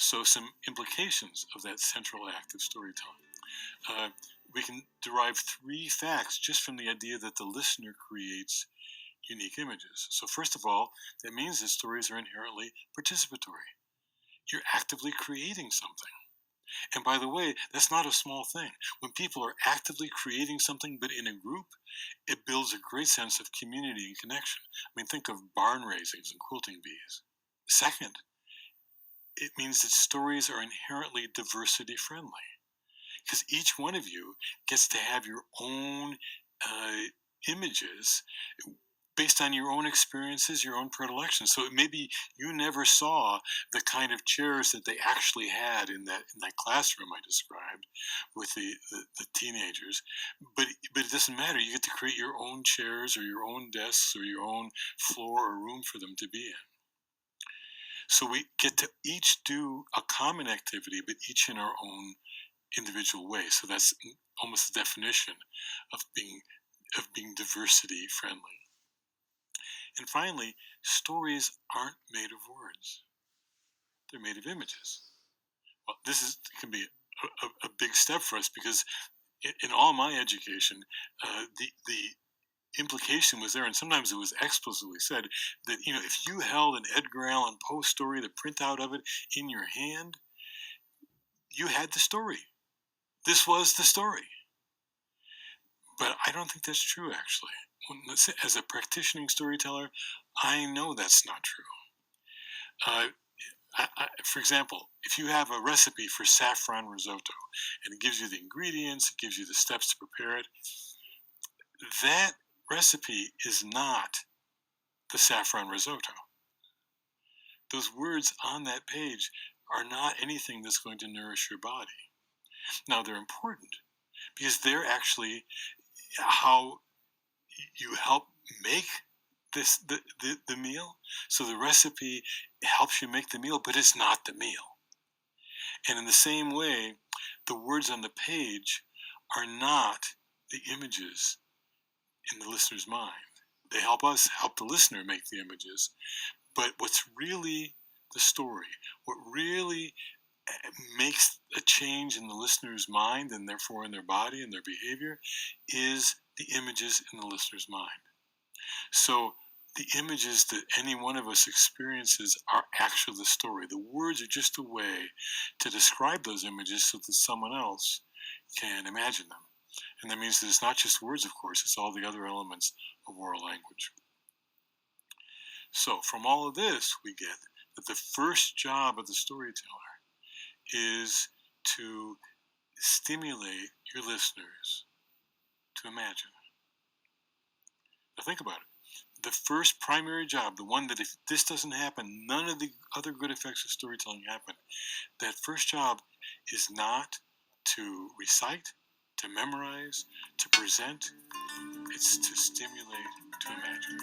So some implications of that central act of storytelling. Uh, we can derive three facts just from the idea that the listener creates unique images. So first of all, that means that stories are inherently participatory. You're actively creating something. And by the way, that's not a small thing. When people are actively creating something, but in a group, it builds a great sense of community and connection. I mean, think of barn raisings and quilting bees. Second, it means that stories are inherently diversity friendly because each one of you gets to have your own images based on your own experiences, your own predilections. So maybe you never saw the kind of chairs that they actually had in that classroom I described with the teenagers, but it doesn't matter. You get to create your own chairs or your own desks or your own floor or room for them to be in. So we get to each do a common activity, but each in our own individual way. So that's almost the definition of being diversity friendly. And finally, stories aren't made of words. They're made of images. Well, can be a big step for us because in all my education, the implication was there, and sometimes it was explicitly said that if you held an Edgar Allan Poe story, the printout of it in your hand, you had the story. This was the story. But I don't think that's true, actually. As a practicing storyteller, I know that's not true. For example, if you have a recipe for saffron risotto and it gives you the ingredients, it gives you the steps to prepare it, that recipe is not the saffron risotto. Those words on that page are not anything that's going to nourish your body. Now, they're important because they're actually how you help make the meal. So the recipe helps you make the meal, but it's not the meal. And in the same way, the words on the page are not the images in the listener's mind. They help the listener make the images. But what's really the story, what really makes a change in the listener's mind and therefore in their body and their behavior is the images in the listener's mind. So the images that any one of us experiences are actually the story. The words are just a way to describe those images so that someone else can imagine them. And that means that it's not just words, of course, it's all the other elements of oral language. So from all of this, we get that the first job of the storyteller is to stimulate your listeners to imagine. Now think about it. The first primary job, the one that if this doesn't happen, none of the other good effects of storytelling happen. That first job is not to recite, to memorize, to present. It's to stimulate, to imagine.